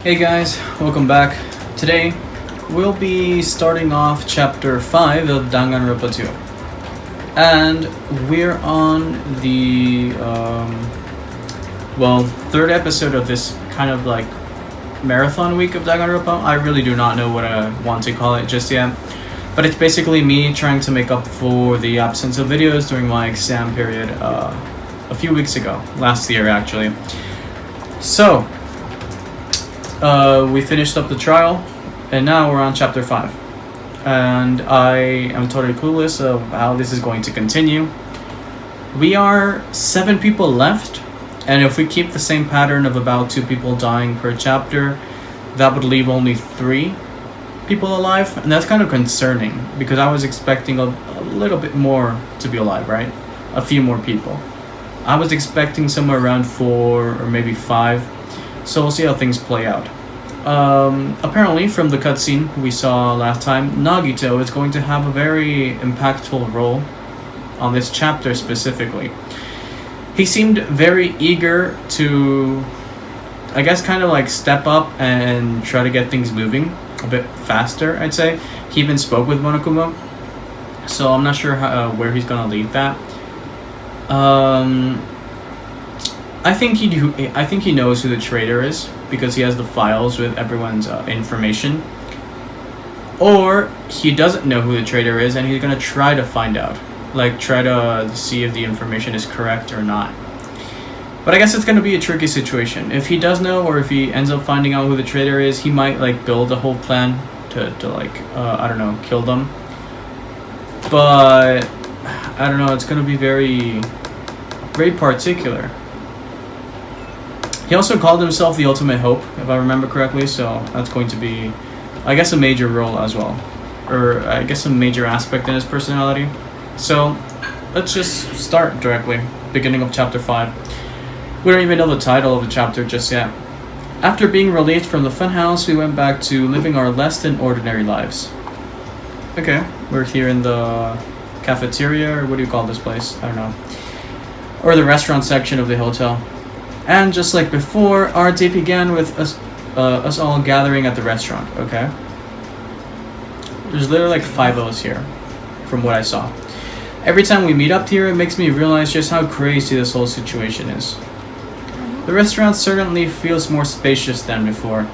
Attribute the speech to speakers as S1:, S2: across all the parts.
S1: Hey guys, welcome back. Today, we'll be starting off chapter 5 of Danganronpa 2. And we're on the, third episode of this kind of like marathon week of Danganronpa. I really do not know what I want to call it just yet. But it's basically me trying to make up for the absence of videos during my exam period a few weeks ago. Last year, actually. So, we finished up the trial, and now we're on chapter 5. And I am totally clueless of how this is going to continue. We are 7 people left, and if we keep the same pattern of about 2 people dying per chapter, that would leave only 3 people alive, and that's kind of concerning, because I was expecting a little bit more to be alive, right? A few more people. I was expecting somewhere around 4 or maybe 5. So we'll see how things play out. Apparently, from the cutscene we saw last time, Nagito is going to have a very impactful role on this chapter specifically. He seemed very eager to, I guess, kind of like step up and try to get things moving a bit faster, I'd say. He even spoke with Monokuma, so I'm not sure where he's going to lead that. I think he knows who the traitor is because he has the files with everyone's information. Or he doesn't know who the traitor is and he's gonna try to find out, like try to see if the information is correct or not. But I guess it's gonna be a tricky situation. If he does know, or if he ends up finding out who the traitor is, he might like build a whole plan to like I don't know, kill them. But I don't know, it's gonna be very particular. He also called himself the Ultimate Hope, if I remember correctly, so that's going to be, I guess, a major role as well. Or, I guess, a major aspect in his personality. So, let's just start directly. Beginning of chapter 5. We don't even know the title of the chapter just yet. After being released from the funhouse, we went back to living our less than ordinary lives. Okay, we're here in the cafeteria, or what do you call this place? I don't know. Or the restaurant section of the hotel. And just like before, our day began with us all gathering at the restaurant, okay? There's literally like 5 of us here, from what I saw. Every time we meet up here, it makes me realize just how crazy this whole situation is. The restaurant certainly feels more spacious than before.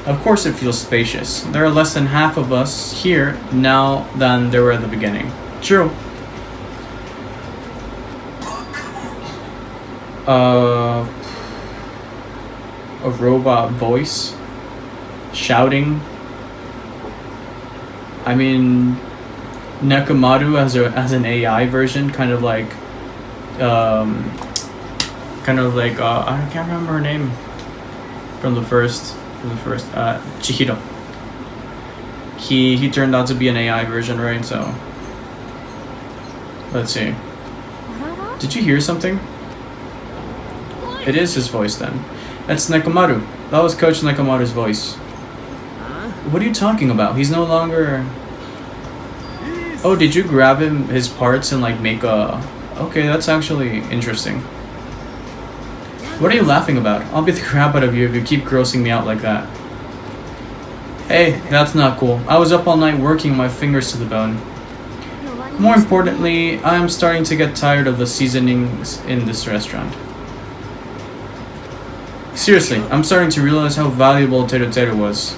S1: Of course it feels spacious. There are less than half of us here now than there were at the beginning. True. A robot voice shouting. I mean, Nekomaru as an AI version, kind of like I can't remember her name from the first Chihiro. He turned out to be an AI version, right? So let's see. Did you hear something? It is his voice then. That's Nekomaru. That was Coach Nekomaru's voice. What are you talking about? He's no longer... Oh, did you grab his parts and like make a... Okay, that's actually interesting. What are you laughing about? I'll beat the crap out of you if you keep grossing me out like that. Hey, that's not cool. I was up all night working my fingers to the bone. More importantly, I'm starting to get tired of the seasonings in this restaurant. Seriously, I'm starting to realize how valuable Teru was.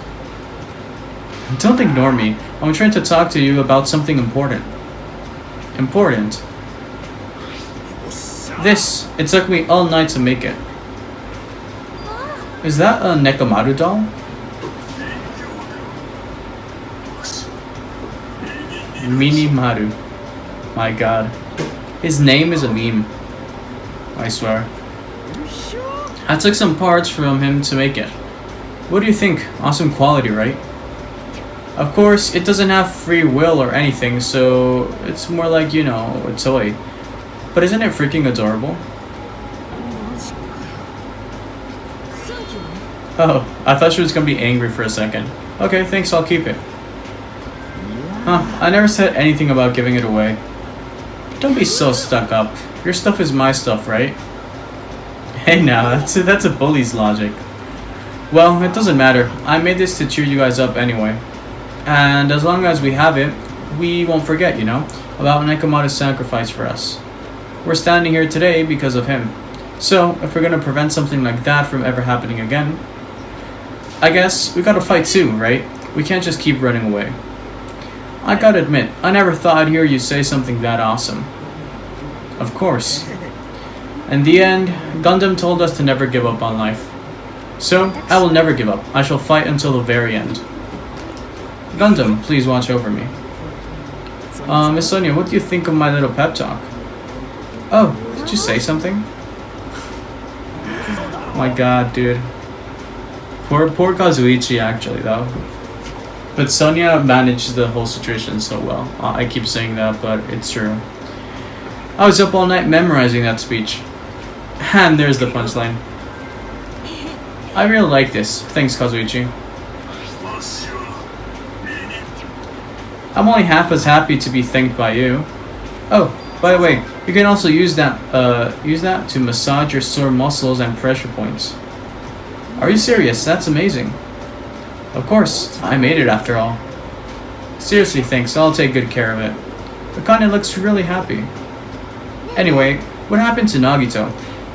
S1: Don't ignore me. I'm trying to talk to you about something important. Important? This. It took me all night to make it. Is that a Nekomaru doll? Minimaru. My god. His name is a meme. I swear. I took some parts from him to make it. What do you think? Awesome quality, right? Of course, it doesn't have free will or anything, so it's more like, you know, a toy. But isn't it freaking adorable? Oh, I thought she was gonna be angry for a second. Okay, thanks, I'll keep it. Huh, I never said anything about giving it away. Don't be so stuck up. Your stuff is my stuff, right? Hey now, that's a bully's logic. Well, it doesn't matter. I made this to cheer you guys up anyway. And as long as we have it, we won't forget, you know, about Nekomaru's sacrifice for us. We're standing here today because of him. So, if we're gonna prevent something like that from ever happening again, I guess we gotta fight too, right? We can't just keep running away. I gotta admit, I never thought I'd hear you say something that awesome. Of course. In the end, Gundam told us to never give up on life. So, I will never give up. I shall fight until the very end. Gundam, please watch over me. Miss Sonia, what do you think of my little pep talk? Oh, did you say something? My god, dude. Poor Kazuichi, actually, though. But Sonia managed the whole situation so well. I keep saying that, but it's true. I was up all night memorizing that speech. And there's the punchline. I really like this. Thanks, Kazuichi. I'm only half as happy to be thanked by you. Oh, by the way, you can also use that to massage your sore muscles and pressure points. Are you serious? That's amazing. Of course, I made it after all. Seriously, thanks. I'll take good care of it. Akane looks really happy. Anyway, what happened to Nagito?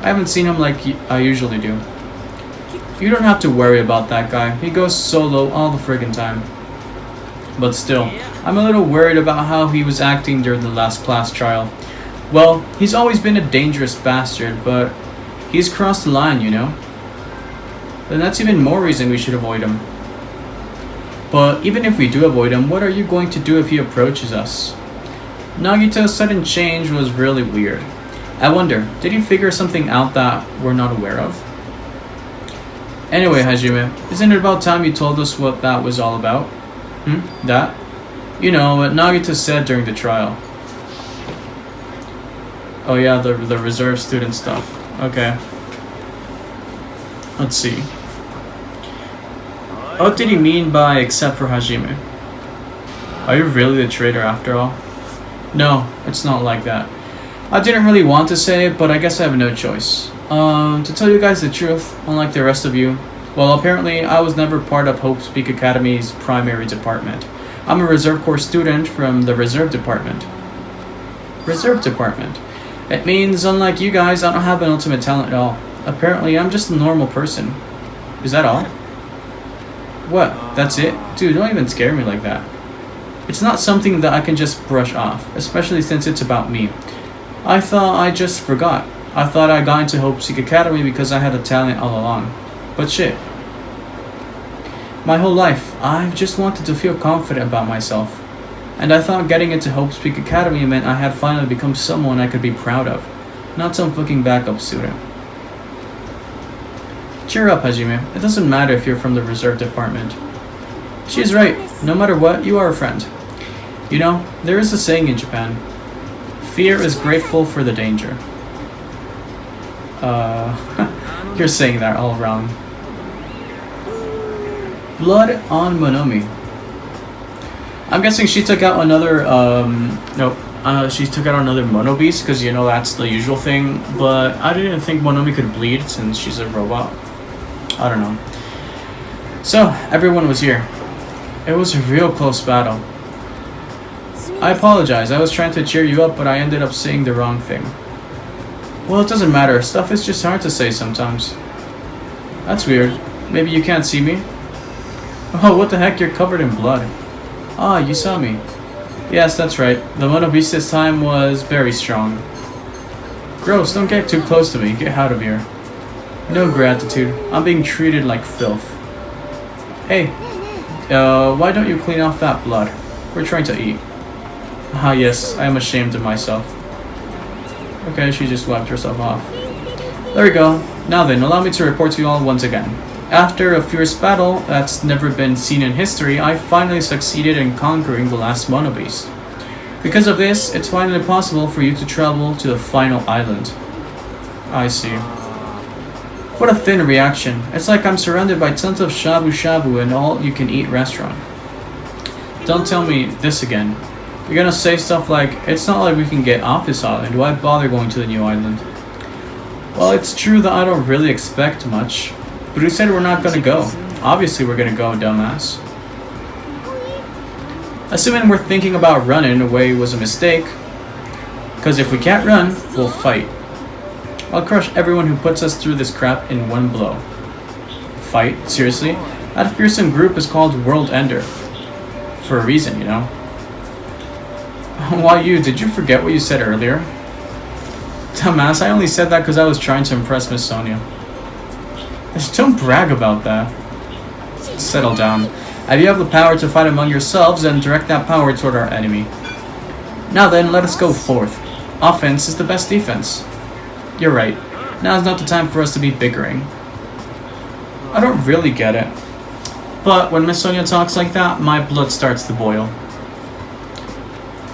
S1: I haven't seen him like I usually do. You don't have to worry about that guy. He goes solo all the friggin' time. But still, I'm a little worried about how he was acting during the last class trial. Well, he's always been a dangerous bastard, but he's crossed the line, you know? Then that's even more reason we should avoid him. But even if we do avoid him, what are you going to do if he approaches us? Nagito's sudden change was really weird. I wonder, did he figure something out that we're not aware of? Anyway, Hajime, isn't it about time you told us what that was all about? That? You know, what Nagito said during the trial. Oh yeah, the reserve student stuff. Okay. Let's see. What did he mean by except for Hajime? Are you really the traitor after all? No, it's not like that. I didn't really want to say it, but I guess I have no choice. To tell you guys the truth, unlike the rest of you, well, apparently I was never part of Hope's Peak Academy's primary department. I'm a Reserve Corps student from the Reserve Department. Reserve Department? It means, unlike you guys, I don't have an ultimate talent at all. Apparently, I'm just a normal person. Is that all? What? That's it? Dude, don't even scare me like that. It's not something that I can just brush off, especially since it's about me. I thought I just forgot. I thought I got into Hope Peak Academy because I had a talent all along. But shit. My whole life, I've just wanted to feel confident about myself. And I thought getting into Hope Peak Academy meant I had finally become someone I could be proud of. Not some fucking backup student. Cheer up, Hajime. It doesn't matter if you're from the Reserve Department. She's right. No matter what, you are a friend. You know, there is a saying in Japan. Fear is grateful for the danger. You're saying that all wrong. Blood on Monomi. I'm guessing she took out another, she took out another Mono Beast, because, you know, that's the usual thing, but I didn't think Monomi could bleed since she's a robot. I don't know. So, everyone was here. It was a real close battle. I apologize, I was trying to cheer you up, but I ended up saying the wrong thing. Well, it doesn't matter, stuff is just hard to say sometimes. That's weird. Maybe you can't see me? Oh, what the heck, you're covered in blood. Ah, you saw me. Yes, that's right. The Mono Beast this time was very strong. Gross, don't get too close to me. Get out of here. No gratitude. I'm being treated like filth. Hey, why don't you clean off that blood? We're trying to eat. Ah, yes, I am ashamed of myself. Okay, she just wiped herself off. There we go. Now then, allow me to report to you all once again. After a fierce battle that's never been seen in history, I finally succeeded in conquering the last Mono Beast. Because of this, it's finally possible for you to travel to the final island. I see. What a thin reaction. It's like I'm surrounded by tons of shabu shabu and all-you-can-eat restaurant. Don't tell me this again. You're gonna say stuff like, it's not like we can get off this island, why bother going to the new island? Well, it's true that I don't really expect much. But who said we're not gonna go? Obviously we're gonna go, dumbass. Assuming we're thinking about running away was a mistake. Because if we can't run, we'll fight. I'll crush everyone who puts us through this crap in one blow. Fight? Seriously? That fearsome group is called World Ender. For a reason, you know. Why you? Did you forget what you said earlier? Dumbass, I only said that because I was trying to impress Miss Sonia. Just don't brag about that. Settle down. If you have the power to fight among yourselves, then direct that power toward our enemy. Now then, let us go forth. Offense is the best defense. You're right. Now is not the time for us to be bickering. I don't really get it. But when Miss Sonia talks like that, my blood starts to boil.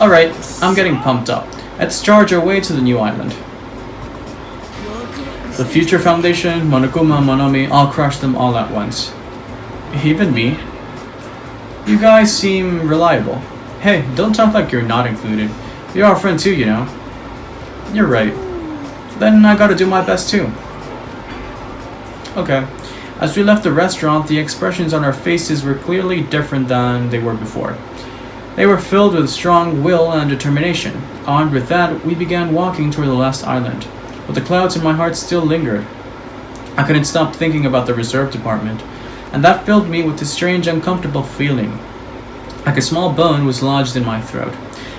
S1: Alright, I'm getting pumped up. Let's charge our way to the new island. The Future Foundation, Monokuma, Monomi, I'll crush them all at once. Even me? You guys seem reliable. Hey, don't talk like you're not included. You're our friend too, you know. You're right. Then I gotta do my best too. Okay. As we left the restaurant, the expressions on our faces were clearly different than they were before. They were filled with strong will and determination. Armed with that, we began walking toward the last island, but the clouds in my heart still lingered. I couldn't stop thinking about the reserve department, and that filled me with a strange, uncomfortable feeling. Like a small bone was lodged in my throat,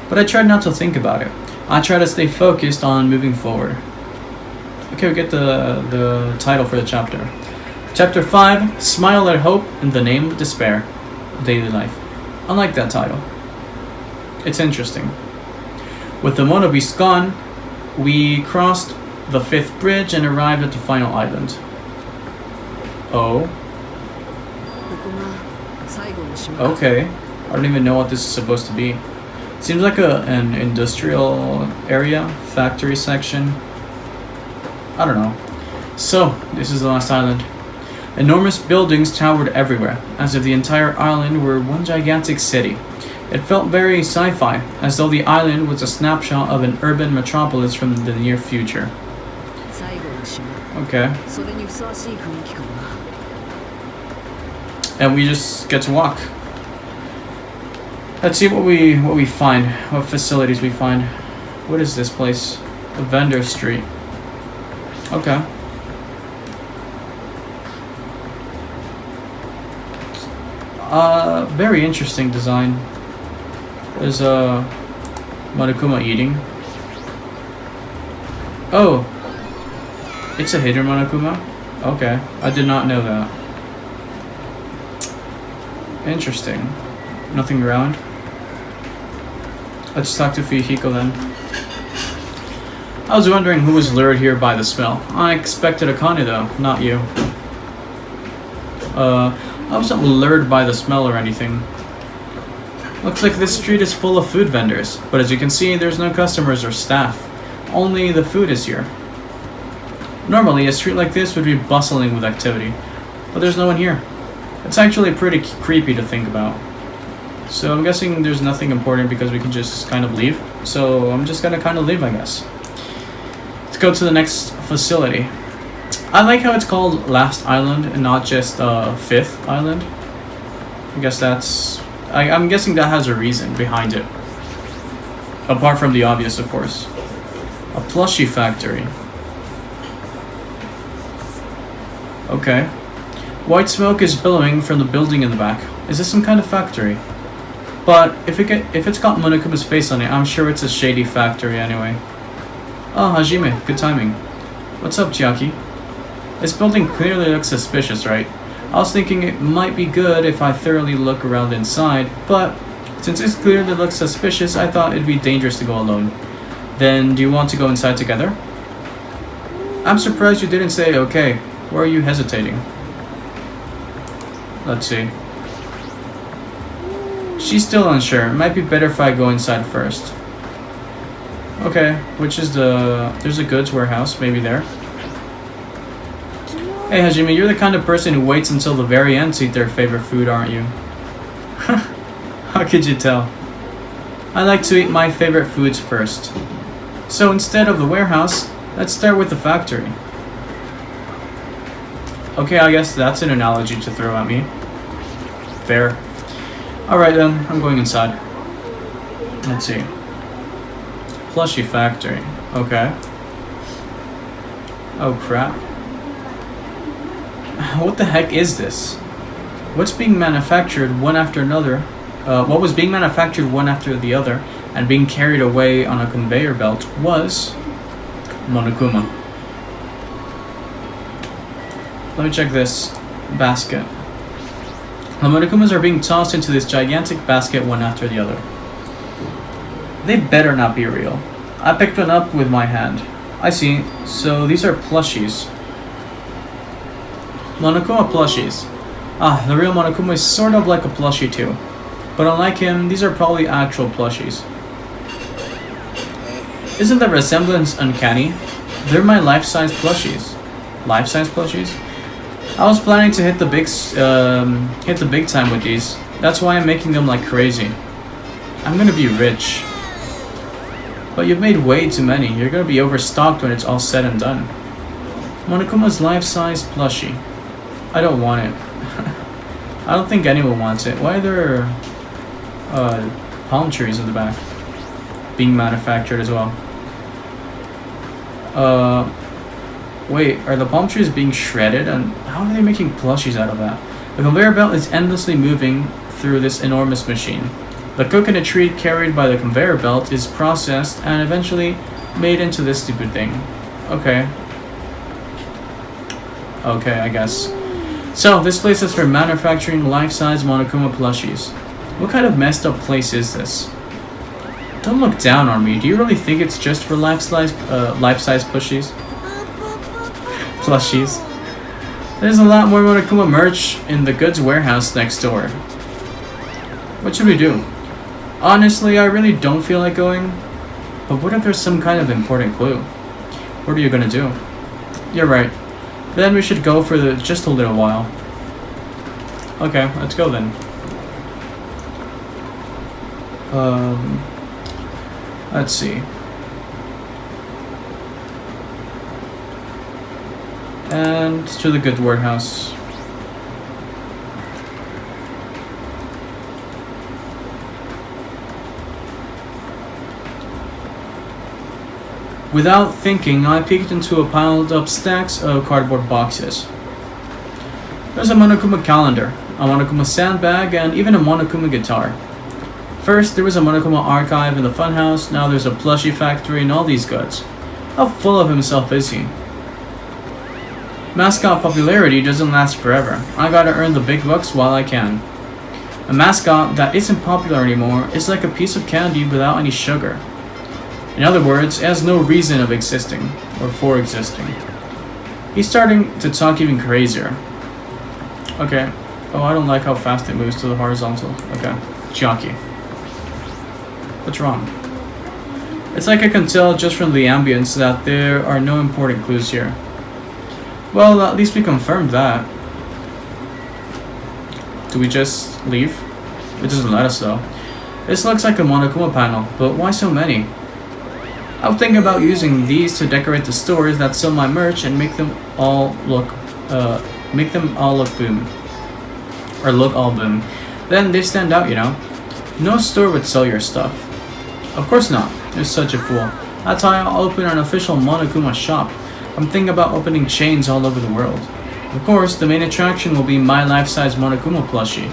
S1: but I tried not to think about it. I tried to stay focused on moving forward. Okay, we get the title for the chapter. Chapter 5, Smile at Hope in the Name of Despair. Daily Life. I like that title. It's interesting. With the monobeast gone, we crossed the 5th bridge and arrived at the final island. Oh. Okay. I don't even know what this is supposed to be. Seems like an industrial area, factory section. I don't know. So, this is the last island. Enormous buildings towered everywhere, as if the entire island were one gigantic city. It felt very sci-fi, as though the island was a snapshot of an urban metropolis from the near future. Okay. And we just get to walk. Let's see what we find, what facilities we find. What is this place? A vendor street. Okay. Very interesting design. There's a Monokuma eating. Oh, it's a hidden Monokuma? Okay, I did not know that. Interesting. Nothing around. Let's talk to Fuyuhiko then. I was wondering who was lured here by the smell. I expected Akane though, not you. I wasn't lured by the smell or anything. Looks like this street is full of food vendors, but as you can see, there's no customers or staff. Only the food is here. Normally, a street like this would be bustling with activity, but there's no one here. It's actually pretty creepy to think about. So I'm guessing there's nothing important because we can just kind of leave. So I'm just gonna kind of leave, I guess. Let's go to the next facility. I like how it's called Last Island and not just 5th Island. I guess that's... I'm guessing that has a reason behind it. Apart from the obvious, of course. A plushie factory. Okay. White smoke is billowing from the building in the back. Is this some kind of factory? But if it's got Monokuma's face on it, I'm sure it's a shady factory anyway. Oh, Hajime, good timing. What's up, Chiaki? This building clearly looks suspicious, right? I was thinking it might be good if I thoroughly look around inside, but since this clearly looks suspicious, I thought it'd be dangerous to go alone. Then, do you want to go inside together? I'm surprised you didn't say okay. Why are you hesitating? Let's see. She's still unsure. It might be better if I go inside first. Okay, which is the... There's a goods warehouse, maybe there. Hey Hajime, you're the kind of person who waits until the very end to eat their favorite food, aren't you? How could you tell? I like to eat my favorite foods first. So instead of the warehouse, let's start with the factory. Okay, I guess that's an analogy to throw at me. Fair. Alright then, I'm going inside. Let's see. Plushie factory. Okay. Oh crap. What the heck is this? What's being manufactured one after another? What was being manufactured one after the other and being carried away on a conveyor belt was Monokuma. Let me check this basket. The Monokumas are being tossed into this gigantic basket one after the other. They better not be real. I picked one up with my hand. I see. So these are plushies. Monokuma plushies. Ah, the real Monokuma is sort of like a plushie too. But unlike him, these are probably actual plushies. Isn't the resemblance uncanny? They're my life-size plushies. Life-size plushies? I was planning to hit the big time with these. That's why I'm making them like crazy. I'm gonna be rich. But you've made way too many. You're gonna be overstocked when it's all said and done. Monokuma's life-size plushie. I don't want it. I don't think anyone wants it. Why are there palm trees in the back? Being manufactured as well. Wait, are the palm trees being shredded? And how are they making plushies out of that? The conveyor belt is endlessly moving through this enormous machine. The coconut tree carried by the conveyor belt is processed and eventually made into this stupid thing. Okay. Okay, I guess. So, this place is for manufacturing life-size Monokuma plushies. What kind of messed up place is this? Don't look down on me. Do you really think it's just for life-size plushies? Plushies. There's a lot more Monokuma merch in the goods warehouse next door. What should we do? Honestly, I really don't feel like going. But what if there's some kind of important clue? What are you gonna do? You're right. Then we should go for just a little while. Okay, let's go then. Let's see. And to the good warehouse. Without thinking, I peeked into a piled up stacks of cardboard boxes. There's a Monokuma calendar, a Monokuma sandbag, and even a Monokuma guitar. First, there was a Monokuma archive in the funhouse, now there's a plushie factory and all these goods. How full of himself is he? Mascot popularity doesn't last forever. I gotta earn the big bucks while I can. A mascot that isn't popular anymore is like a piece of candy without any sugar. In other words, it has no reason of existing, or for existing. He's starting to talk even crazier. Okay. Oh, I don't like how fast it moves to the horizontal. Okay. Jockey. What's wrong? It's like I can tell just from the ambience that there are no important clues here. Well, at least we confirmed that. Do we just leave? It doesn't let us though. This looks like a Monokuma panel, but why so many? I was thinking about using these to decorate the stores that sell my merch and make them all look boom. Or look all boom. Then they stand out, you know. No store would sell your stuff. Of course not. You're such a fool. That's why I'll open an official Monokuma shop. I'm thinking about opening chains all over the world. Of course, the main attraction will be my life-size Monokuma plushie.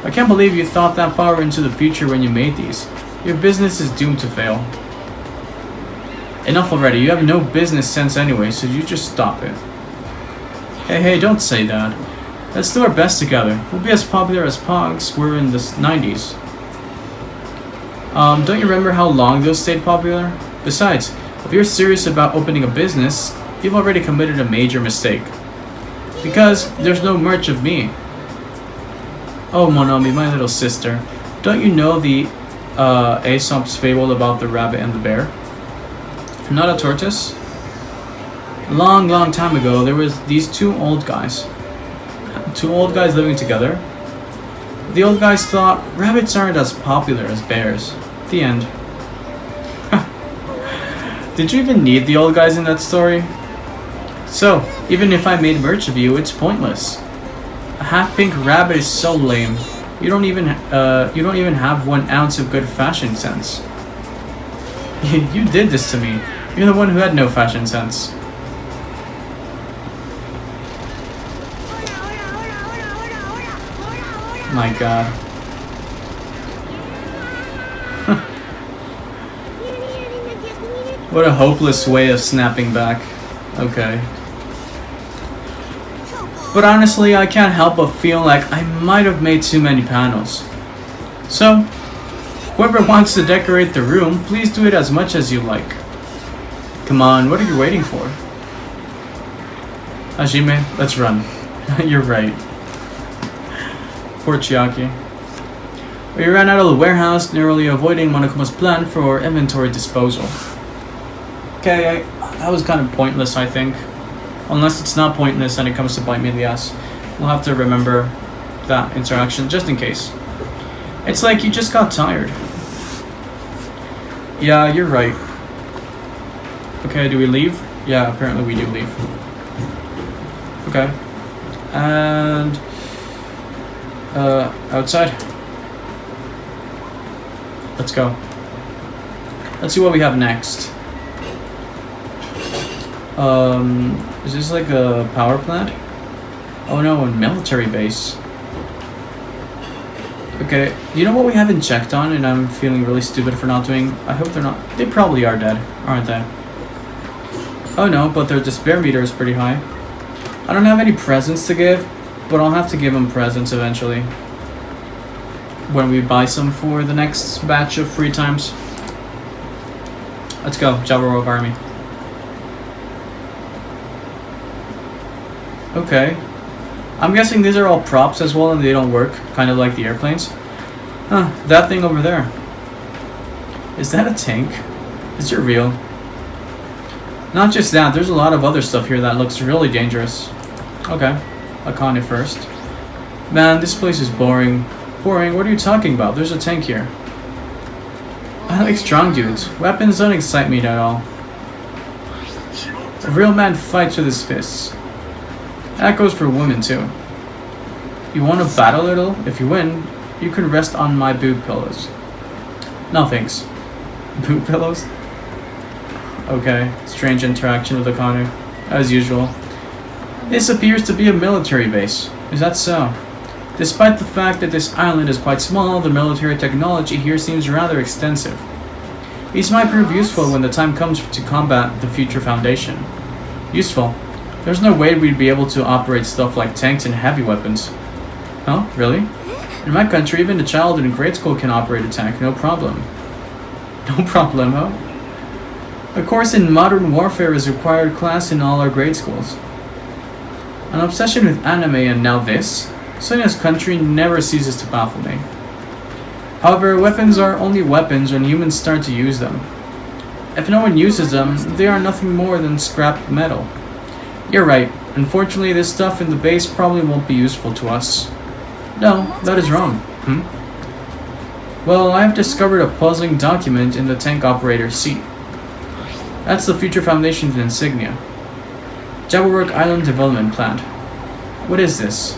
S1: I can't believe you thought that far into the future when you made these. Your business is doomed to fail. Enough already, you have no business sense anyway, so you just stop it. Hey, don't say that. Let's do our best together. We'll be as popular as Pogs were in the 90s. Don't you remember how long those stayed popular? Besides, if you're serious about opening a business, you've already committed a major mistake. Because there's no merch of me. Oh, Monomi, my little sister. Don't you know the Aesop's fable about the rabbit and the bear? Not a tortoise? Long time ago, there was these two old guys. Two old guys living together. The old guys thought rabbits aren't as popular as bears. The end. Did you even need the old guys in that story? So, even if I made merch of you, it's pointless. A half-pink rabbit is so lame. You don't even have 1 ounce of good fashion sense. You did this to me. You're the one who had no fashion sense. My god. What a hopeless way of snapping back. Okay. But honestly, I can't help but feel like I might have made too many panels. So, whoever wants to decorate the room, please do it as much as you like. Come on, what are you waiting for? Hajime, let's run. You're right. Poor Chiaki. We ran out of the warehouse, narrowly avoiding Monokuma's plan for inventory disposal. Okay, that was kind of pointless, I think. Unless it's not pointless and it comes to bite me in the ass. We'll have to remember that interaction just in case. It's like you just got tired. Yeah, you're right. Okay, do we leave? Yeah, apparently we do leave. Okay. And... outside. Let's go. Let's see what we have next. Is this like a power plant? Oh no, a military base. Okay, you know what we haven't checked on and I'm feeling really stupid for not doing? I hope they're not. They probably are dead, aren't they? Oh no, but their despair meter is pretty high. I don't have any presents to give, but I'll have to give them presents eventually. When we buy some for the next batch of free times. Let's go, Jabberwock Army. Okay. I'm guessing these are all props as well and they don't work, kind of like the airplanes. Huh, that thing over there. Is that a tank? Is it real? Not just that, there's a lot of other stuff here that looks really dangerous. Okay, Akane first. Man, this place is boring. Boring? What are you talking about? There's a tank here. I like strong dudes. Weapons don't excite me at all. A real man fights with his fists. That goes for women too. You want to battle a little? If you win, you can rest on my boob pillows. No thanks. Boob pillows? Okay, strange interaction with Akane, as usual. This appears to be a military base. Is that so? Despite the fact that this island is quite small, the military technology here seems rather extensive. These might prove useful when the time comes to combat the future Foundation. Useful? There's no way we'd be able to operate stuff like tanks and heavy weapons. Oh, really? In my country, even a child in grade school can operate a tank, no problem. No problemo. A course in modern warfare is a required class in all our grade schools. An obsession with anime and now this? Sonya's country never ceases to baffle me. However, weapons are only weapons when humans start to use them. If no one uses them, they are nothing more than scrap metal. You're right. Unfortunately, this stuff in the base probably won't be useful to us. No, that is wrong. Well, I have discovered a puzzling document in the tank operator's seat. That's the Future Foundation's insignia. Jabberwock Island Development Plan. What is this?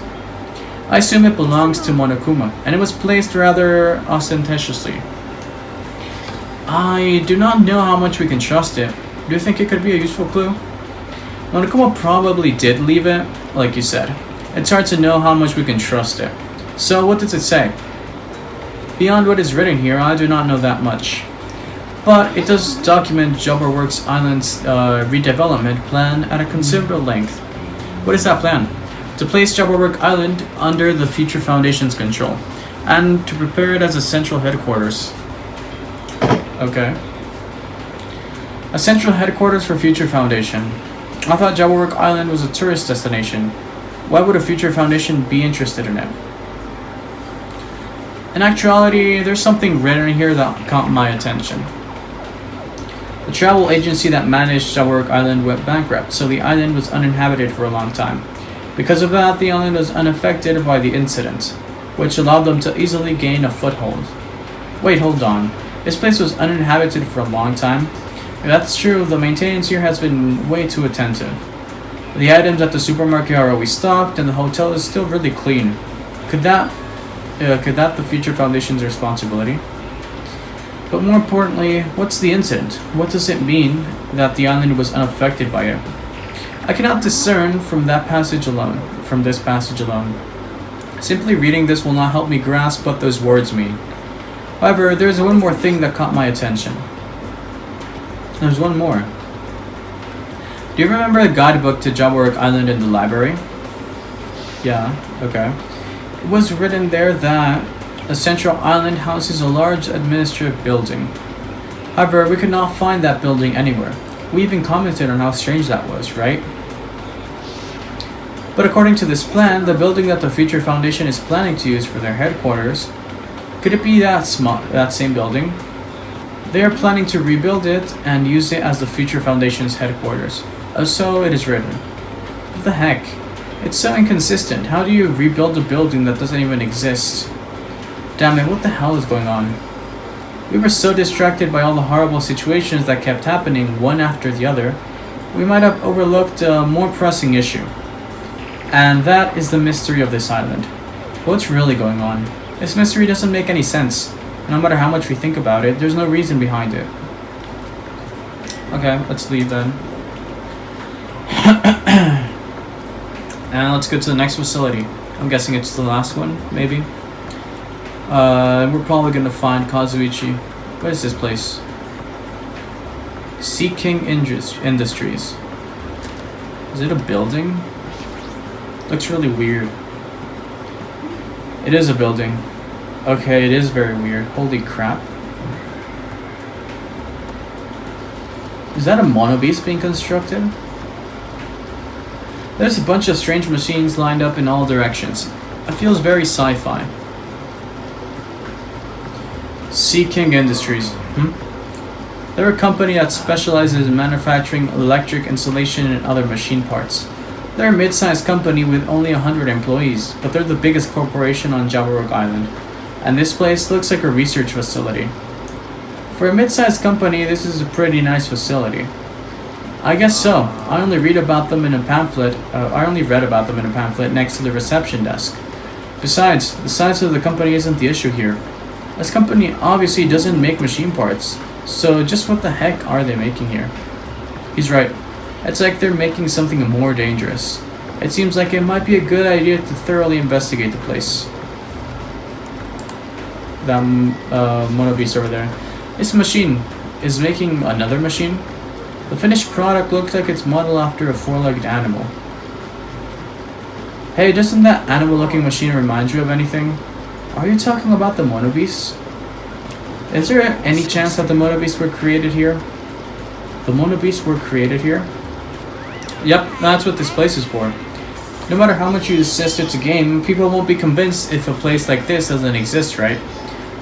S1: I assume it belongs to Monokuma, and it was placed rather ostentatiously. I do not know how much we can trust it. Do you think it could be a useful clue? Monokuma probably did leave it, like you said. It's hard to know how much we can trust it. So what does it say? Beyond what is written here, I do not know that much. But it does document Jabberwock Island's redevelopment plan at a considerable length. What is that plan? To place Jabberwock Island under the Future Foundation's control, and to prepare it as a central headquarters. Okay. A central headquarters for Future Foundation. I thought Jabberwock Island was a tourist destination. Why would a Future Foundation be interested in it? In actuality, there's something written here that caught my attention. The travel agency that managed Jabberwock Island went bankrupt, so the island was uninhabited for a long time. Because of that, the island was unaffected by the incident, which allowed them to easily gain a foothold. Wait, hold on. This place was uninhabited for a long time? If that's true, the maintenance here has been way too attentive. The items at the supermarket are always stocked, and the hotel is still really clean. Could that the Future Foundation's responsibility? But more importantly, what's the incident? What does it mean that the island was unaffected by it? I cannot discern from this passage alone. Simply reading this will not help me grasp what those words mean. However, there's one more thing that caught my attention. There's one more. Do you remember the guidebook to Jaworok Island in the library? Yeah, okay. It was written there that the central island houses a large administrative building. However, we could not find that building anywhere. We even commented on how strange that was, right? But according to this plan, the building that the Future Foundation is planning to use for their headquarters, could it be that same building? They are planning to rebuild it and use it as the Future Foundation's headquarters. So it is written. What the heck? It's so inconsistent. How do you rebuild a building that doesn't even exist? Damn it, what the hell is going on? We were so distracted by all the horrible situations that kept happening one after the other, we might have overlooked a more pressing issue. And that is the mystery of this island. What's really going on? This mystery doesn't make any sense. No matter how much we think about it, there's no reason behind it. Okay, let's leave then. And let's go to the next facility. I'm guessing it's the last one, maybe. We're probably gonna find Kazuichi. What is this place? Sea King Industries. Is it a building? Looks really weird. It is a building. Okay, it is very weird. Holy crap. Is that a mono beast being constructed? There's a bunch of strange machines lined up in all directions. It feels very sci-fi. Sea King Industries. They're a company that specializes in manufacturing electric insulation and other machine parts. They're a mid-sized company with only 100 employees, but they're the biggest corporation on Jaworok Island. And this place looks like a research facility. For a mid-sized company, this is a pretty nice facility. I guess so. I only read about them in a pamphlet. Next to the reception desk. Besides, the size of the company isn't the issue here. This company obviously doesn't make machine parts, so just what the heck are they making here? He's right. It's like they're making something more dangerous. It seems like it might be a good idea to thoroughly investigate the place. That mono beast over there. This machine is making another machine. The finished product looks like it's modeled after a four-legged animal. Hey, doesn't that animal-looking machine remind you of anything? Are you talking about the mono beasts? Is there any chance that the mono beasts were created here? The mono beasts were created here? Yep, that's what this place is for. No matter how much you insist it's a game, people won't be convinced if a place like this doesn't exist, right?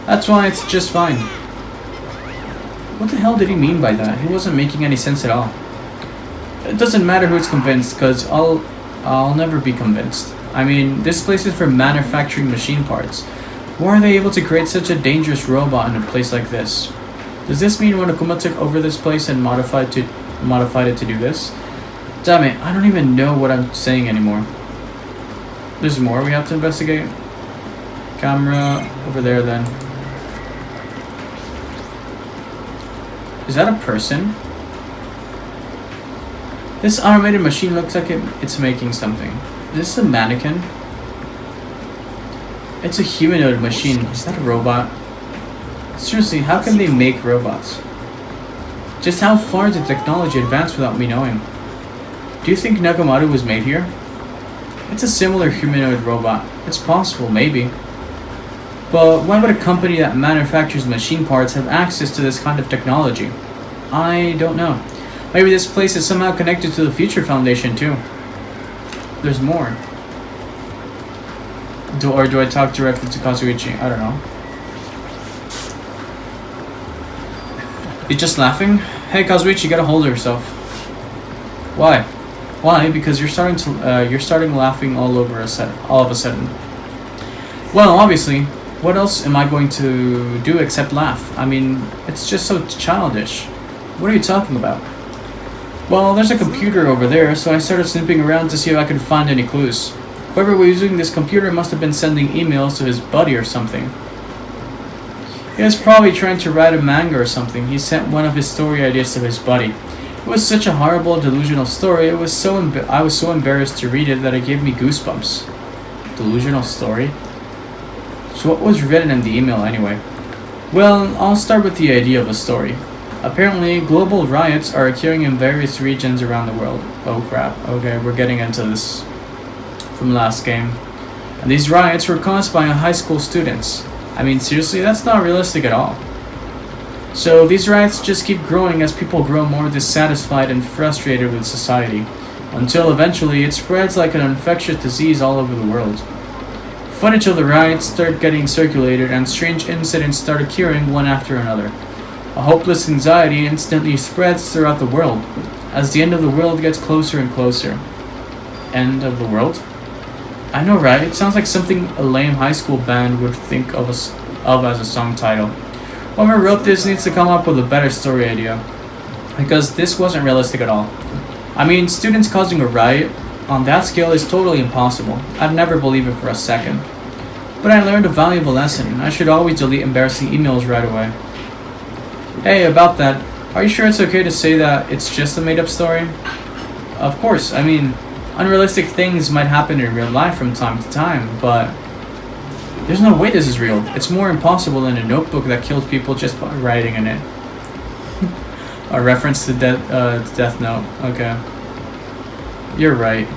S1: That's why it's just fine. What the hell did he mean by that? He wasn't making any sense at all. It doesn't matter who's convinced, because I'll never be convinced. I mean, this place is for manufacturing machine parts. Why are they able to create such a dangerous robot in a place like this? Does this mean Monokuma took over this place and modified it to do this? Damn it, I don't even know what I'm saying anymore. There's more we have to investigate. Camera over there then. Is that a person? This automated machine looks like it's making something. Is this a mannequin? It's a humanoid machine. Is that a robot? Seriously, how can they make robots? Just how far did technology advance without me knowing? Do you think Nagamaru was made here? It's a similar humanoid robot. It's possible, maybe. But why would a company that manufactures machine parts have access to this kind of technology? I don't know. Maybe this place is somehow connected to the Future Foundation too. There's more. Or do I talk directly to Kazuichi? I don't know. He's just laughing? Hey Kazuichi, gotta hold yourself. Why? Why? Because you're starting laughing all of a sudden. Well, obviously, what else am I going to do except laugh? I mean, it's just so childish. What are you talking about? Well, there's a computer over there, so I started snooping around to see if I could find any clues. Whoever was using this computer must have been sending emails to his buddy or something. He was probably trying to write a manga or something. He sent one of his story ideas to his buddy. It was such a horrible, delusional story. I was so embarrassed to read it that it gave me goosebumps. Delusional story? So what was written in the email anyway? Well, I'll start with the idea of the story. Apparently, global riots are occurring in various regions around the world. Oh crap, okay, we're getting into this from last game. And these riots were caused by high school students. I mean, seriously, that's not realistic at all. So these riots just keep growing as people grow more dissatisfied and frustrated with society, until eventually it spreads like an infectious disease all over the world. Footage of the riots started getting circulated and strange incidents started occurring one after another. A hopeless anxiety instantly spreads throughout the world, as the end of the world gets closer and closer. End of the world? I know, right? It sounds like something a lame high school band would think of as a song title. Whoever wrote this needs to come up with a better story idea, because this wasn't realistic at all. I mean, students causing a riot on that scale is totally impossible. I'd never believe it for a second. But I learned a valuable lesson. I should always delete embarrassing emails right away. Hey, about that, are you sure it's okay to say that it's just a made-up story? Of course, I mean, unrealistic things might happen in real life from time to time, but there's no way this is real. It's more impossible than a notebook that kills people just by writing in it. A reference to Death Note. Okay. You're right.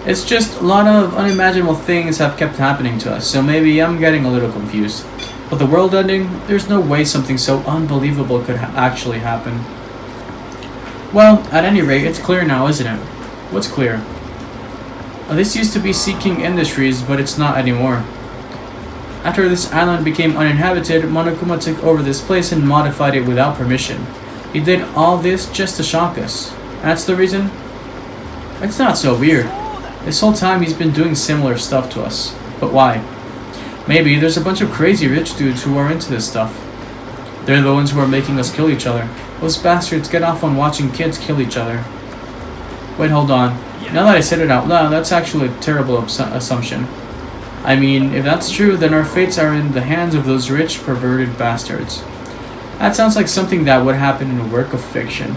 S1: It's just a lot of unimaginable things have kept happening to us, so maybe I'm getting a little confused. But the world ending, there's no way something so unbelievable could actually happen. Well, at any rate, it's clear now, isn't it? What's clear? This used to be Seeking Industries, but it's not anymore. After this island became uninhabited, Monokuma took over this place and modified it without permission. He did all this just to shock us. That's the reason? It's not so weird. This whole time he's been doing similar stuff to us. But why? Maybe there's a bunch of crazy rich dudes who are into this stuff. They're the ones who are making us kill each other. Those bastards get off on watching kids kill each other. Wait, hold on. Now that I said it out loud, that's actually a terrible assumption. I mean, if that's true, then our fates are in the hands of those rich, perverted bastards. That sounds like something that would happen in a work of fiction.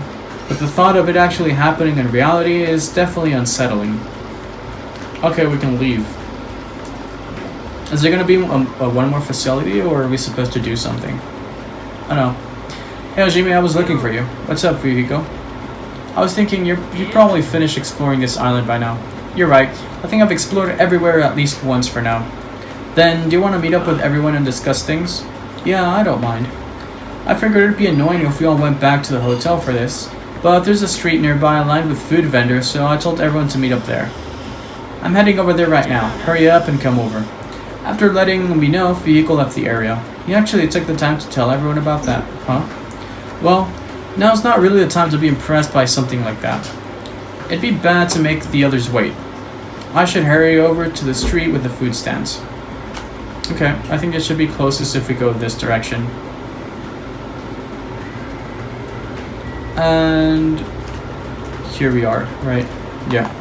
S1: But the thought of it actually happening in reality is definitely unsettling. Okay, we can leave. Is there gonna be one more facility, or are we supposed to do something? I don't know. Hey Ojimi, I was looking for you. What's up, Fuyuhiko? I was thinking you probably finished exploring this island by now. You're right. I think I've explored everywhere at least once for now. Then, do you want to meet up with everyone and discuss things? Yeah, I don't mind. I figured it'd be annoying if we all went back to the hotel for this, but there's a street nearby lined with food vendors, so I told everyone to meet up there. I'm heading over there right now. Hurry up and come over. After letting me know, Fuyuhiko left the area. He actually took the time to tell everyone about that, huh? Well, now's not really the time to be impressed by something like that. It'd be bad to make the others wait. I should hurry over to the street with the food stands. Okay, I think it should be closest if we go this direction. And here we are, right? Yeah.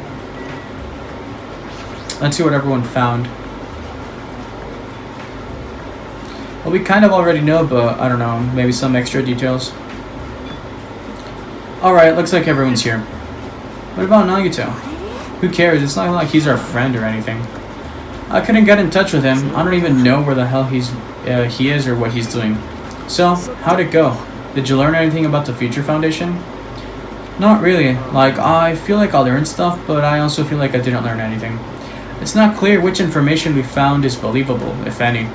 S1: Let's see what everyone found. Well, we kind of already know, but I don't know, maybe some extra details. Alright, looks like everyone's here. What about Nagito? Who cares? It's not like he's our friend or anything. I couldn't get in touch with him. I don't even know where the hell he is or what he's doing. So, how'd it go? Did you learn anything about the Future Foundation? Not really. Like, I feel like I learned stuff, but I also feel like I didn't learn anything. It's not clear which information we found is believable, if any.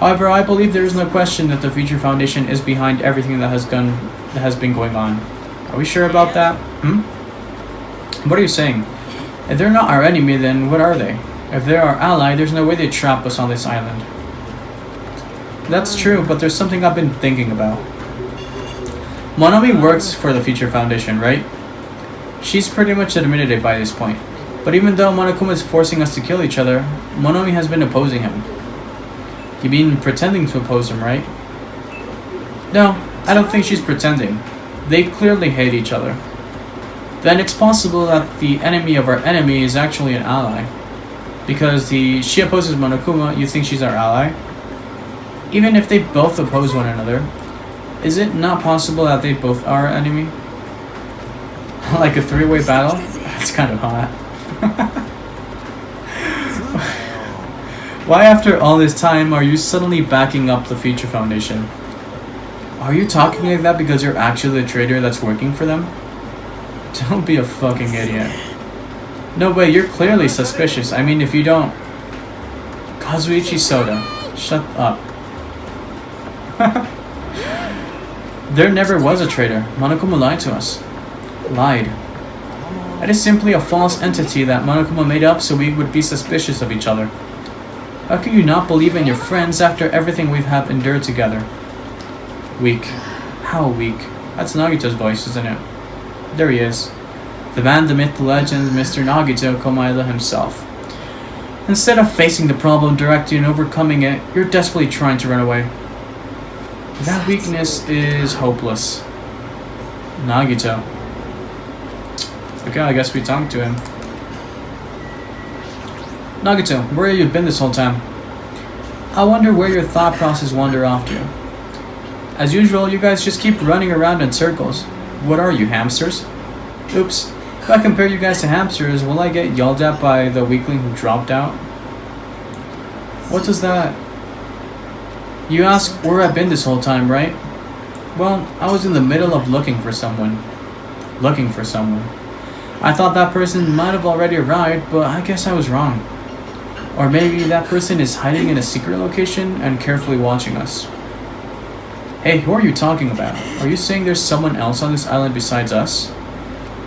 S1: However, I believe there is no question that the Future Foundation is behind everything that has been going on. Are we sure about that? What are you saying? If they're not our enemy, then what are they? If they're our ally, there's no way they'd trap us on this island. That's true, but there's something I've been thinking about. Monomi works for the Future Foundation, right? She's pretty much admitted it by this point. But even though Monokuma is forcing us to kill each other, Monomi has been opposing him. You mean pretending to oppose him, right? No, I don't think she's pretending. They clearly hate each other. Then it's possible that the enemy of our enemy is actually an ally. Because she opposes Monokuma, you think she's our ally? Even if they both oppose one another, is it not possible that they both are our enemy? Like a three-way battle? That's kind of hot. Why after all this time are you suddenly backing up the Future Foundation? Are you talking like that because you're actually the traitor that's working for them? Don't be a fucking idiot. No way, you're clearly suspicious. I mean, if you don't... Kazuichi Soda, shut up. There never was a traitor. Monokuma lied to us. Lied. It is simply a false entity that Monokuma made up so we would be suspicious of each other. How can you not believe in your friends after everything we have endured together? Weak. How weak? That's Nagito's voice, isn't it? There he is. The man, the myth, the legend, Mr. Nagito Komaeda himself. Instead of facing the problem directly and overcoming it, you're desperately trying to run away. That weakness is hopeless. Nagito. Okay, I guess we talked to him. Nagito, where have you been this whole time? I wonder where your thought process wander off to. As usual, you guys just keep running around in circles. What are you, hamsters? Oops. If I compare you guys to hamsters, will I get yelled at by the weakling who dropped out? What does that... You ask where I've been this whole time, right? Well, I was in the middle of looking for someone. I thought that person might have already arrived, but I guess I was wrong. Or maybe that person is hiding in a secret location and carefully watching us. Hey, who are you talking about? Are you saying there's someone else on this island besides us?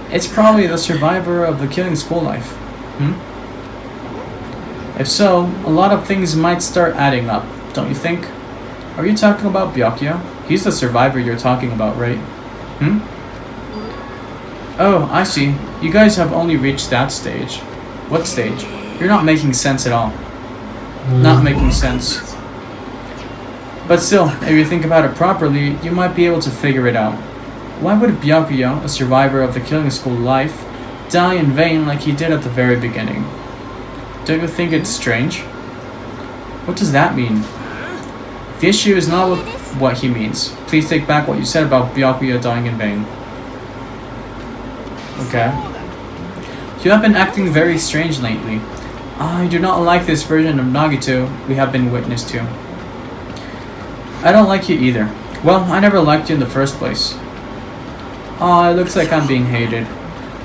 S1: It's probably the survivor of the killing school life. If so, a lot of things might start adding up, don't you think? Are you talking about Byakuya? He's the survivor you're talking about, right? Oh, I see. You guys have only reached that stage. What stage? You're not making sense at all. Not making sense. But still, if you think about it properly, you might be able to figure it out. Why would Byakuya, a survivor of the killing school life, die in vain like he did at the very beginning? Don't you think it's strange? What does that mean? The issue is not what he means. Please take back what you said about Byakuya dying in vain. Okay. You have been acting very strange lately. I do not like this version of Nagito we have been witness to. I don't like you either. Well, I never liked you in the first place. Aw, it looks like I'm being hated.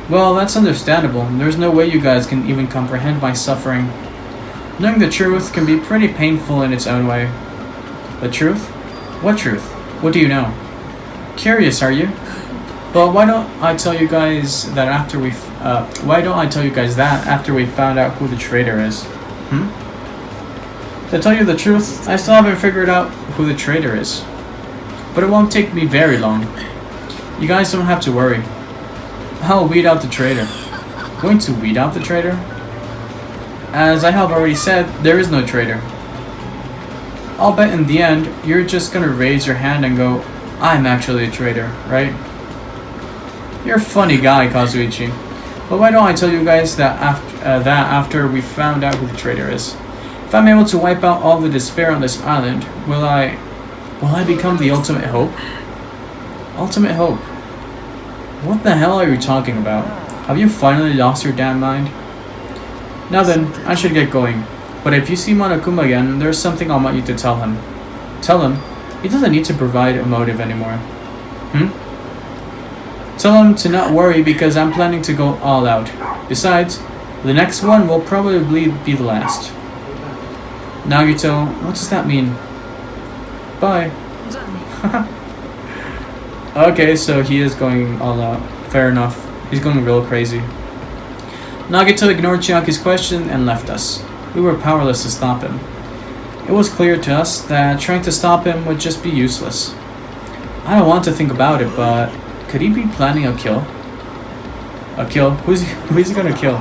S1: Well, that's understandable. There's no way you guys can even comprehend my suffering. Knowing the truth can be pretty painful in its own way. The truth? What truth? What do you know? Curious, are you? Well, why don't I tell you guys that after we found out who the traitor is? To tell you the truth, I still haven't figured out who the traitor is. But it won't take me very long. You guys don't have to worry. I'll weed out the traitor. Going to weed out the traitor? As I have already said, there is no traitor. I'll bet in the end, you're just gonna raise your hand and go, I'm actually a traitor, right? You're a funny guy, Kazuichi. But why don't I tell you guys that after we found out who the traitor is? If I'm able to wipe out all the despair on this island, will I become the ultimate hope? Ultimate hope? What the hell are you talking about? Have you finally lost your damn mind? Now then, I should get going. But if you see Monokuma again, there's something I want you to tell him. Tell him he doesn't need to provide a motive anymore. Tell him to not worry because I'm planning to go all out. Besides, the next one will probably be the last. Nagito, what does that mean? Bye. Okay, so he is going all out. Fair enough. He's going real crazy. Nagito ignored Chiaki's question and left us. We were powerless to stop him. It was clear to us that trying to stop him would just be useless. I don't want to think about it, but could he be planning a kill? A kill? Who's he gonna kill?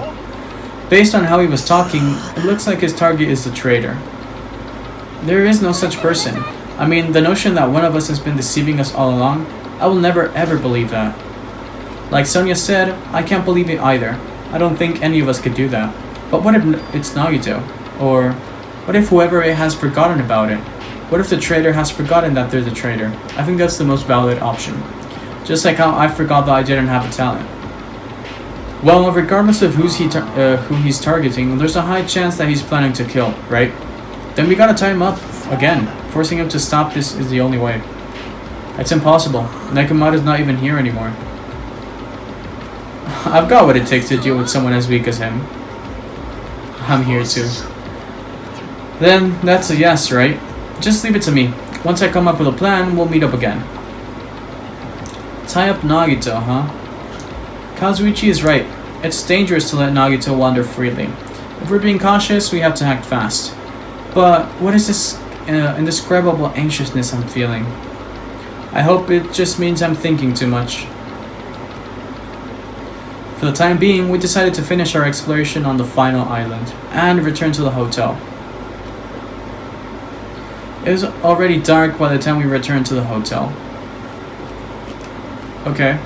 S1: Based on how he was talking, it looks like his target is the traitor. There is no such person. I mean, the notion that one of us has been deceiving us all along, I will never ever believe that. Like Sonia said, I can't believe it either. I don't think any of us could do that. But what if it's Nagito? Or what if whoever has forgotten about it? What if the traitor has forgotten that they're the traitor? I think that's the most valid option. Just like how I forgot that I didn't have a talent. Well, regardless of who he's targeting, there's a high chance that he's planning to kill, right? Then we gotta tie him up again. Forcing him to stop this is the only way. It's impossible. Nekomaru's not even here anymore. I've got what it takes to deal with someone as weak as him. I'm here too. Then that's a yes, right? Just leave it to me. Once I come up with a plan, we'll meet up again. Tie up Nagito, huh? Kazuichi is right. It's dangerous to let Nagito wander freely. If we're being cautious, we have to act fast. But what is this indescribable anxiousness I'm feeling? I hope it just means I'm thinking too much. For the time being, we decided to finish our exploration on the final island and return to the hotel. It was already dark by the time we returned to the hotel. Okay,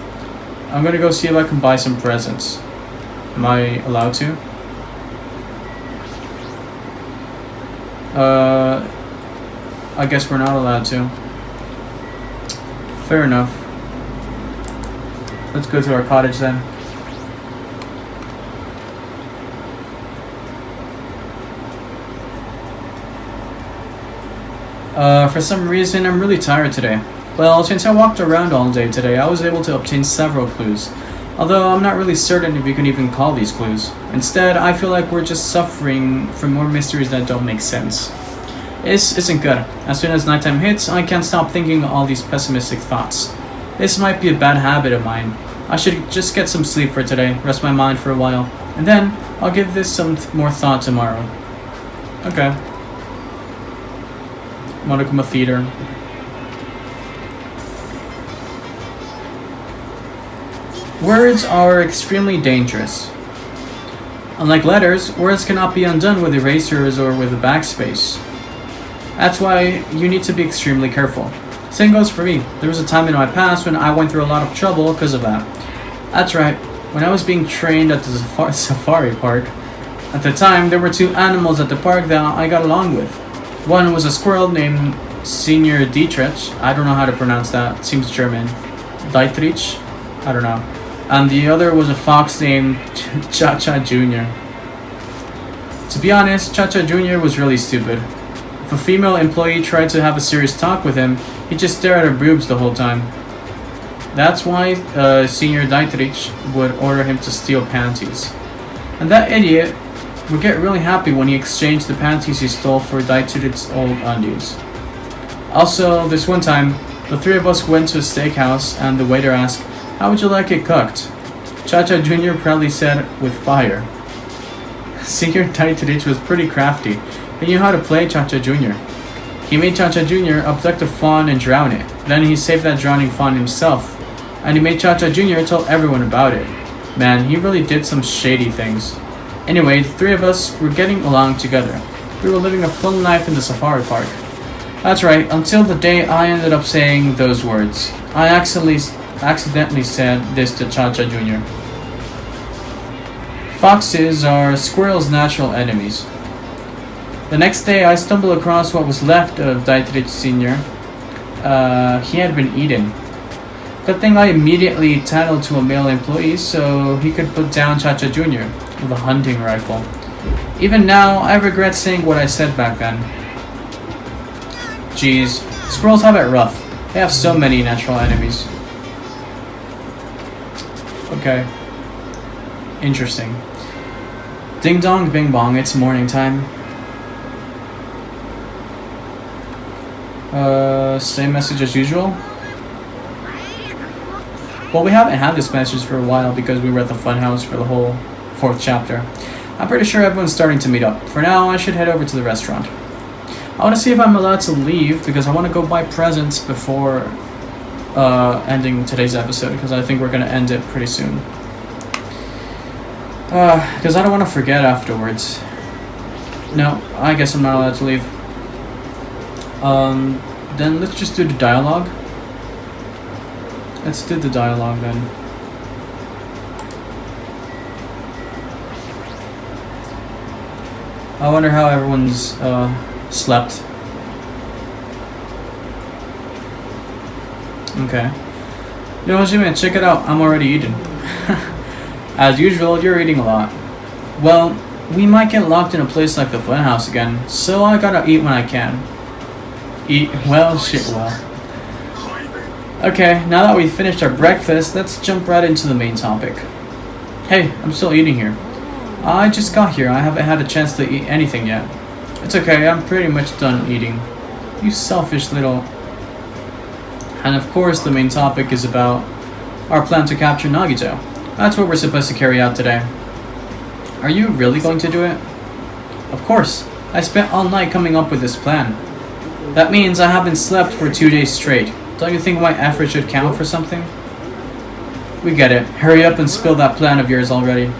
S1: I'm gonna go see if I can buy some presents. Am I allowed to? I guess we're not allowed to. Fair enough. Let's go to our cottage then. For some reason, I'm really tired today. Well, since I walked around all day today, I was able to obtain several clues. Although I'm not really certain if you can even call these clues. Instead, I feel like we're just suffering from more mysteries that don't make sense. This isn't good. As soon as nighttime hits, I can't stop thinking all these pessimistic thoughts. This might be a bad habit of mine. I should just get some sleep for today, rest my mind for a while, and then I'll give this some more thought tomorrow. Okay. Monokuma Theater. Words are extremely dangerous. Unlike letters, words cannot be undone with erasers or with a backspace. That's why you need to be extremely careful. Same goes for me. There was a time in my past when I went through a lot of trouble because of that. That's right. When I was being trained at the safari park, at the time there were two animals at the park that I got along with. One was a squirrel named Senior Dietrich. I don't know how to pronounce that. It seems German. Dietrich? I don't know. And the other was a fox named Cha-Cha Jr. To be honest, Cha-Cha Jr. was really stupid. If a female employee tried to have a serious talk with him, he'd just stare at her boobs the whole time. That's why Senior Dietrich would order him to steal panties. And that idiot would get really happy when he exchanged the panties he stole for Dietrich's old undies. Also, this one time, the three of us went to a steakhouse and the waiter asked, "How would you like it cooked?" Cha-Cha Jr. proudly said, "With fire." Senior Dietrich was pretty crafty. He knew how to play Cha-Cha Jr. He made Cha-Cha Jr. abduct a fawn and drown it. Then he saved that drowning fawn himself. And he made Cha-Cha Jr. tell everyone about it. Man, he really did some shady things. Anyway, the three of us were getting along together. We were living a fun life in the safari park. That's right, until the day I ended up saying those words. I accidentally said this to Cha-Cha Jr. Foxes are squirrels' natural enemies. The next day, I stumbled across what was left of Dietrich Sr. He had been eaten. Good thing I immediately tattled to a male employee so he could put down Cha-Cha Jr. with a hunting rifle. Even now, I regret saying what I said back then. Jeez, squirrels have it rough. They have so many natural enemies. Okay. Interesting. Ding dong bing bong, it's morning time. Same message as usual. Well, we haven't had this message for a while because we were at the funhouse for the whole 4th chapter. I'm pretty sure everyone's starting to meet up. For now, I should head over to the restaurant. I want to see if I'm allowed to leave because I want to go buy presents before ending today's episode because I think we're going to end it pretty soon. Because I don't want to forget afterwards. No, I guess I'm not allowed to leave. Then let's just do the dialogue. let's do the dialogue then. I wonder how everyone's slept. Okay. Yo, Hajime, check it out. I'm already eating. As usual, you're eating a lot. Well, we might get locked in a place like the funhouse again, so I gotta eat when I can. Eat? Well, shit, well. Okay, now that we've finished our breakfast, let's jump right into the main topic. Hey, I'm still eating here. I just got here. I haven't had a chance to eat anything yet. It's okay, I'm pretty much done eating. You selfish little... And of course, the main topic is about our plan to capture Nagito. That's what we're supposed to carry out today. Are you really going to do it? Of course. I spent all night coming up with this plan. That means I haven't slept for 2 days straight. Don't you think my effort should count for something? We get it. Hurry up and spill that plan of yours already.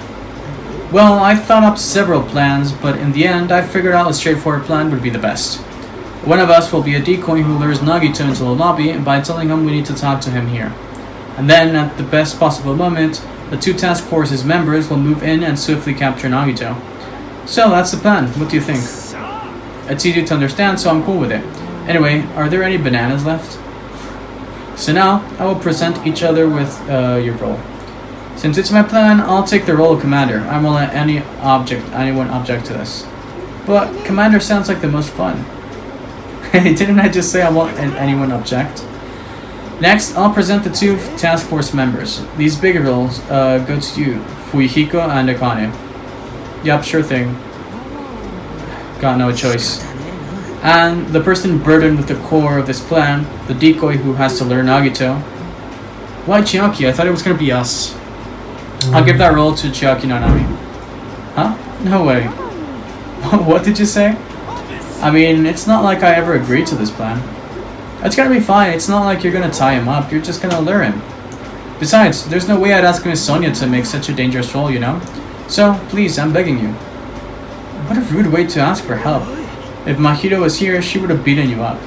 S1: Well, I thought up several plans, but in the end, I figured out a straightforward plan would be the best. One of us will be a decoy who lures Nagito into the lobby by telling him we need to talk to him here. And then, at the best possible moment, the 2 task force's members will move in and swiftly capture Nagito. So, that's the plan. What do you think? It's easy to understand, so I'm cool with it. Anyway, are there any bananas left? So now, I will present each other with your role. Since it's my plan, I'll take the role of commander. I won't let anyone object to this. But commander sounds like the most fun. Hey, didn't I just say I won't let anyone object? Next, I'll present the 2 task force members. These bigger roles go to you, Fuihiko and Akane. Yup, sure thing. Got no choice. And the person burdened with the core of this plan, the decoy who has to lure Nagito. Why Chiaki? I thought it was gonna be us. I'll give that role to Chiaki Nanami. Huh? No way. What did you say? I mean, it's not like I ever agreed to this plan. It's gonna be fine. It's not like you're gonna tie him up. You're just gonna lure him. Besides, there's no way I'd ask Miss Sonia to make such a dangerous role, you know? So, please, I'm begging you. What a rude way to ask for help. If Mahito was here, she would have beaten you up.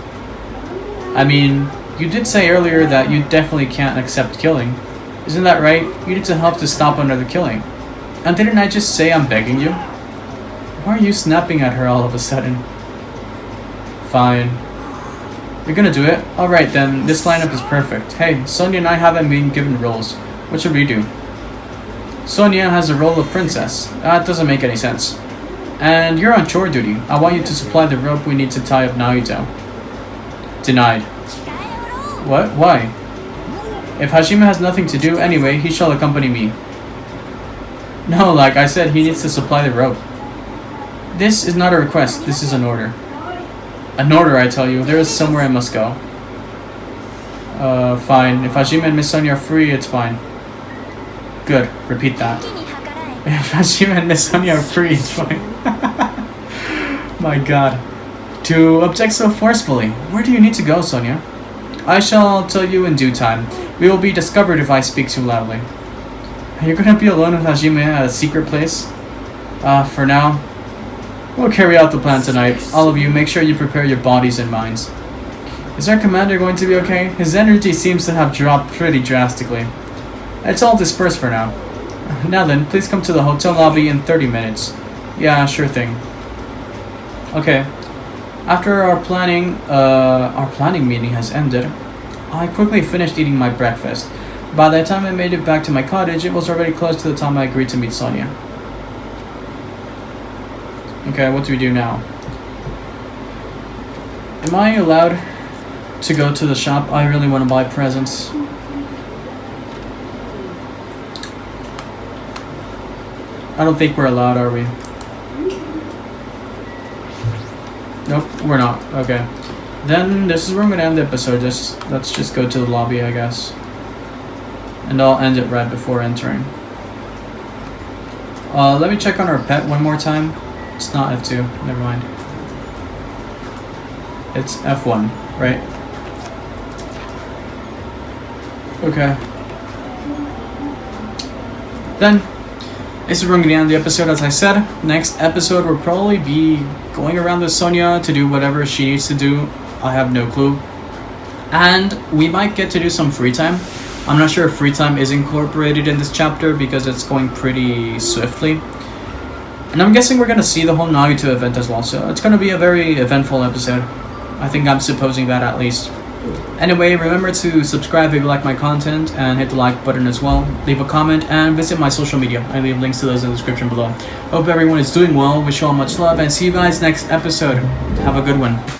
S1: I mean, you did say earlier that you definitely can't accept killing. Isn't that right? You need to help to stop another killing. And didn't I just say I'm begging you? Why are you snapping at her all of a sudden? Fine. You're gonna do it? Alright then, this lineup is perfect. Hey, Sonia and I haven't been given roles. What should we do? Sonia has the role of princess. That doesn't make any sense. And you're on chore duty. I want you to supply the rope we need to tie up Nagito. Denied. What? Why? If Hajime has nothing to do anyway, he shall accompany me. No, like I said, he needs to supply the rope. This is not a request, this is an order. An order, I tell you. There is somewhere I must go. Fine. If Hajime and Miss Sonia are free, it's fine. Good. Repeat that. If Hajime and Miss Sonia are free, it's fine. My god. To object so forcefully. Where do you need to go, Sonia? I shall tell you in due time. We will be discovered if I speak too loudly. You're gonna be alone with Hajime at a secret place? For now. We'll carry out the plan tonight. All of you, make sure you prepare your bodies and minds. Is our commander going to be okay? His energy seems to have dropped pretty drastically. It's all dispersed for now. Now then, please come to the hotel lobby in 30 minutes. Yeah, sure thing. Okay. After our planning meeting has ended, I quickly finished eating my breakfast. By the time I made it back to my cottage, it was already close to the time I agreed to meet Sonia. Okay, what do we do now? Am I allowed to go to the shop? I really want to buy presents. I don't think we're allowed, are we? Nope, we're not. Okay. Then this is where I'm going to end the episode. Let's just go to the lobby, I guess. And I'll end it right before entering. Let me check on our pet one more time. It's not F2, never mind. It's F1, right? Okay. Then, this is where I'm going to end the episode, as I said. Next episode will probably be going around with Sonia to do whatever she needs to do. I have no clue. And we might get to do some free time. I'm not sure if free time is incorporated in this chapter because it's going pretty swiftly. And I'm guessing we're gonna see the whole Nagito event as well, so it's gonna be a very eventful episode. I think I'm supposing that at least. Anyway, remember to subscribe if you like my content and hit the like button as well. Leave a comment and visit my social media. I leave links to those in the description below. Hope everyone is doing well. Wish you all much love and see you guys next episode. Have a good one.